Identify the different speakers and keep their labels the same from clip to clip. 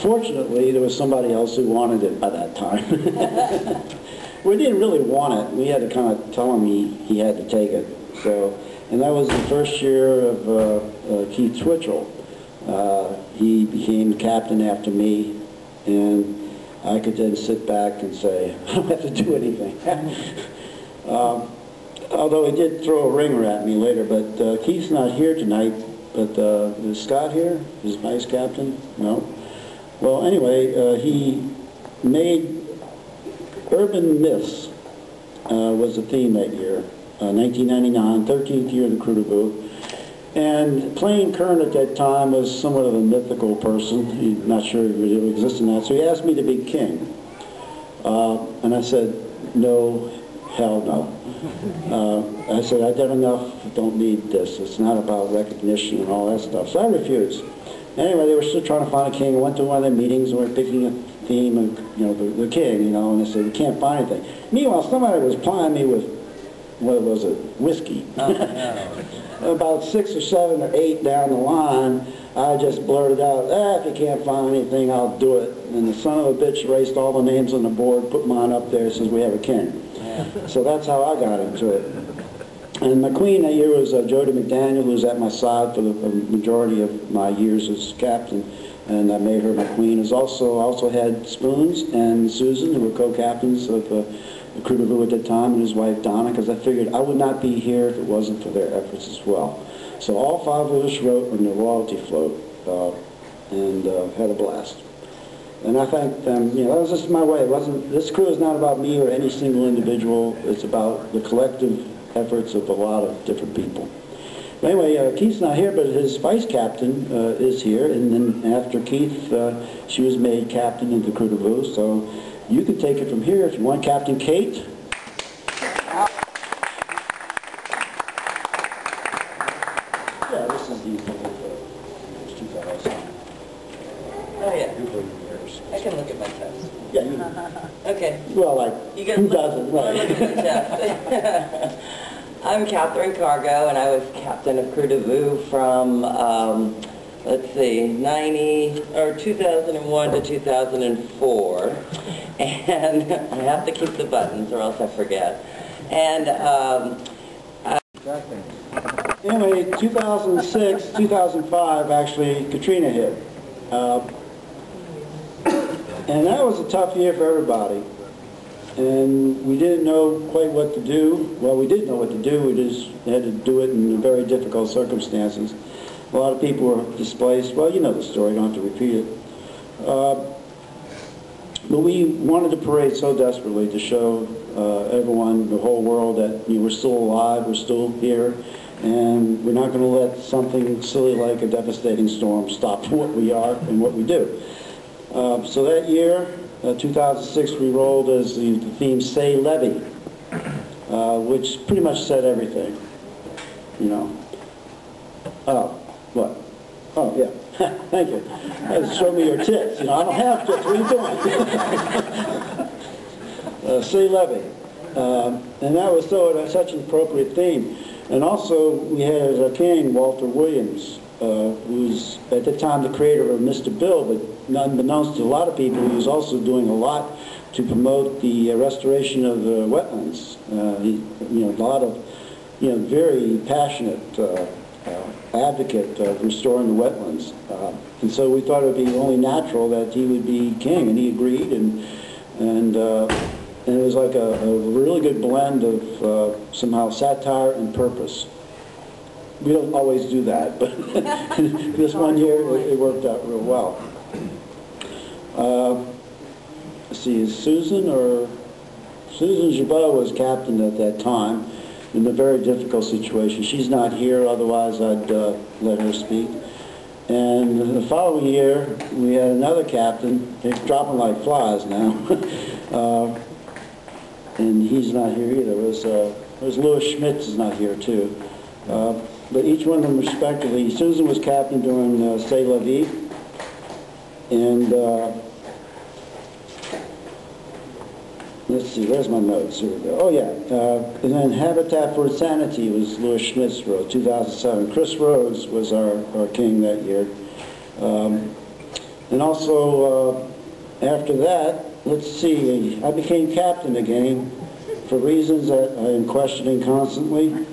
Speaker 1: Fortunately, there was somebody else who wanted it by that time. We didn't really want it. We had to kind of tell him he had to take it. So, and that was the first year of Keith Twitchell. He became captain after me, and I could then sit back and say, I don't have to do anything. Although he did throw a ringer at me later, but Keith's not here tonight. But is Scott here? His vice captain? No. Well, anyway, he made Urban Myths was the theme that year, 1999, 13th year of the Krewe du Vieux. And playing Kern at that time was somewhat of a mythical person. He's not sure if he really existed in that. So he asked me to be king. And I said, no, hell no. I said, I've done enough, don't need this. It's not about recognition and all that stuff. So I refused. Anyway, they were still trying to find a king. I went to one of their meetings and we were picking a theme of, the king, and they said, we can't find anything. Meanwhile, somebody was plying me with, what was it, whiskey. Oh, no. About 6 or 7 or 8 down the line, I just blurted out, if you can't find anything, I'll do it. And the son of a bitch erased all the names on the board, put mine up there, says we have a king. So that's how I got into it. And my queen that year was Jody McDaniel, who was at my side for the majority of my years as captain, and I made her my queen. I also had Spoons and Susan, who were co-captains of the Krewe du Vieux at that time, and his wife Donna, because I figured I would not be here if it wasn't for their efforts as well. So all 5 of us wrote on the royalty float and had a blast. And I thank them. That was just my way. This crew is not about me or any single individual. It's about the collective efforts of a lot of different people. But anyway, Keith's not here, but his vice captain is here. And then after Keith, she was made captain of the Krewe du Vieux. So you can take it from here if you want, Captain Kate. Yeah, this is the 2000.
Speaker 2: Oh yeah. I can look at my chest.
Speaker 1: Yeah, you
Speaker 2: okay.
Speaker 1: Well, like, who doesn't, right?
Speaker 2: Look at my chest. I'm Catherine Cargo, and I was captain of Krewe du Vieux from, let's see, 2001 to 2004. And I have to keep the buttons or else I forget. And,
Speaker 1: Exactly. Anyway, 2006, 2005, actually, Katrina hit. And that was a tough year for everybody. And we didn't know quite what to do. Well, we did know what to do. We just had to do it in very difficult circumstances. A lot of people were displaced. Well, you know the story. I don't have to repeat it. But we wanted the parade so desperately to show everyone, the whole world, that we're still alive, we're still here, and we're not going to let something silly like a devastating storm stop what we are and what we do. So that year, 2006, we rolled as the theme "Say Levy," which pretty much said everything. Oh, what? Oh, yeah. Thank you. Show me your tits. I don't have tits. What are you doing? Say Levy. And that was such an appropriate theme. And also, we had as our king Walter Williams, who's at the time the creator of Mr. Bill, but unbeknownst to a lot of people, he was also doing a lot to promote the restoration of the wetlands. A lot of, very passionate advocate of restoring the wetlands. And so we thought it would be only natural that he would be king, and he agreed, and it was like a really good blend of somehow satire and purpose. We don't always do that, but this one year it worked out real well. Let's see, is Susan Jabot was captain at that time in a very difficult situation. She's not here, otherwise I'd let her speak. And the following year, we had another captain. They're dropping like flies now. And he's not here either. There's Louis Schmitz is not here too. But each one of them respectively. Susan was captain during Say La Vie. And let's see, where's my notes? Here we go. Oh yeah. And then Habitat for Insanity was Louis Schmitz wrote, 2007. Chris Rhodes was our king that year. And also, after that, let's see, I became captain again for reasons that I am questioning constantly.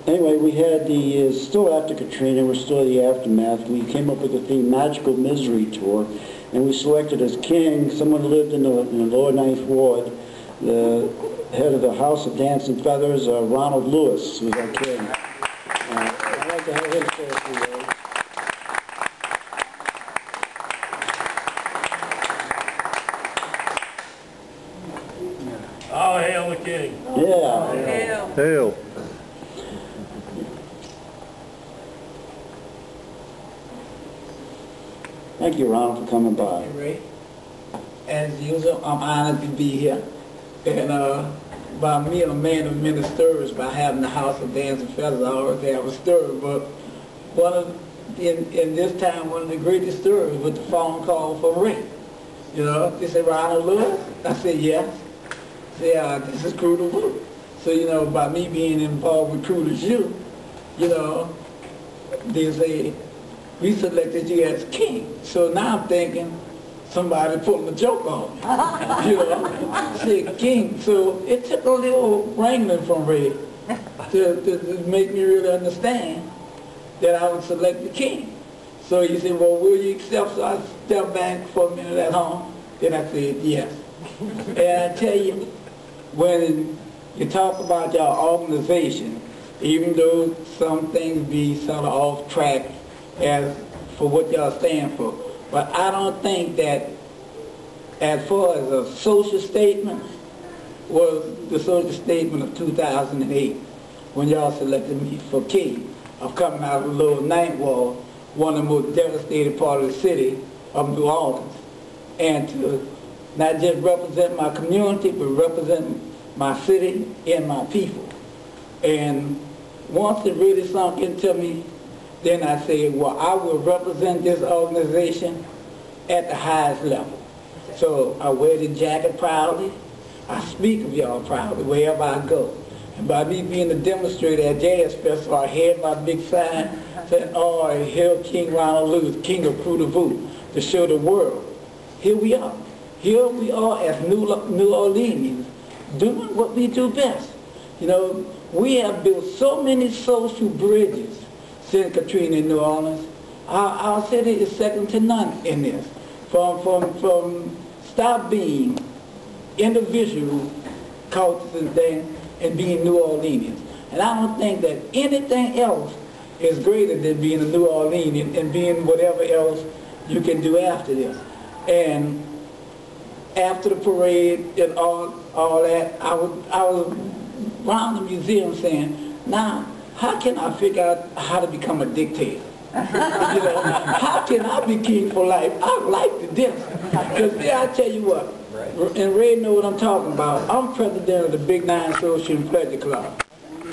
Speaker 1: Anyway, we had still after Katrina, we're still in the aftermath, we came up with the theme Magical Misery Tour, and we selected as king someone who lived in the lower 9th Ward, the head of the House of Dancing Feathers, Ronald Lewis, was our king. I'd like to have him say a few words.
Speaker 3: Oh, hail the king.
Speaker 1: Yeah.
Speaker 4: Hail.
Speaker 1: Thank you, Ronald, for coming by.
Speaker 5: Ray. As usual, I'm honored to be here. And by me, a man of many stories, by having the House of Dancing Feathers, I always have a story. But in this time, one of the greatest stories was the phone call from Ray. You know, they said, Ronald Lewis? I said, yes. They said, this is Krewe du Vieux. So, you know, by me being involved with Krewe du Vieux, you know, they say, we selected you as king. So now I'm thinking, somebody pulling a joke on me. You know, said king. So it took a little wrangling from Ray to make me really understand that I would select the king. So he said, well, will you accept? So I stepped back for a minute at home. Then I said, yes. And I tell you, when you talk about your organization, even though some things be sort of off track as for what y'all stand for, but I don't think that as far as a social statement was the social statement of 2008 when y'all selected me for king of coming out of the lower 9th Ward, one of the most devastated part of the city of New Orleans, and to not just represent my community, but represent my city and my people. And once it really sunk into me, then I said, well, I will represent this organization at the highest level. So I wear the jacket proudly. I speak of y'all proudly wherever I go. And by me being a demonstrator at Jazz Festival, I had my big sign saying, oh, hail King Ronald Lewis, King of Krewe du Vieux, to show the world. Here we are. Here we are as New Orleanians doing what we do best. You know, we have built so many social bridges since Katrina in New Orleans. Our city is second to none in this. From stop being individual cultures and things and being New Orleanians. And I don't think that anything else is greater than being a New Orleanian and being whatever else you can do after this. And after the parade and all that, I was around the museum saying, now, how can I figure out how to become a dictator? You know, how can I be king for life? I like this. Because I tell you what, and Ray know what I'm talking about. I'm president of the Big Nine Social and Pleasure Club.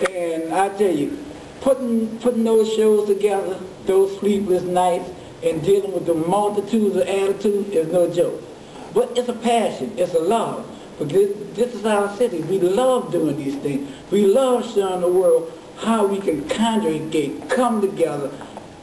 Speaker 5: And I tell you, putting those shows together, those sleepless nights, and dealing with the multitudes of attitudes is no joke. But it's a passion, it's a love. Because this is our city. We love doing these things. We love showing the world how we can congregate, come together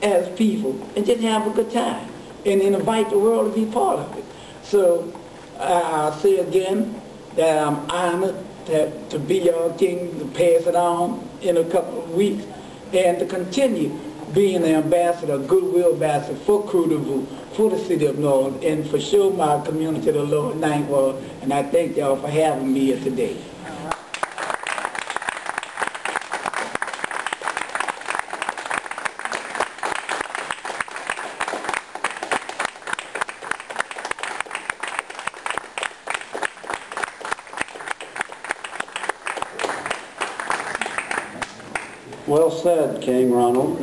Speaker 5: as people, and just have a good time, and invite the world to be part of it. So I'll say again that I'm honored to be your king, to pass it on in a couple of weeks, and to continue being the ambassador, goodwill ambassador for Krewe du Vieux, for the city of New Orleans, and for sure my community, the Lower 9th Ward, and I thank y'all for having me here today.
Speaker 1: Well said, King Ronald.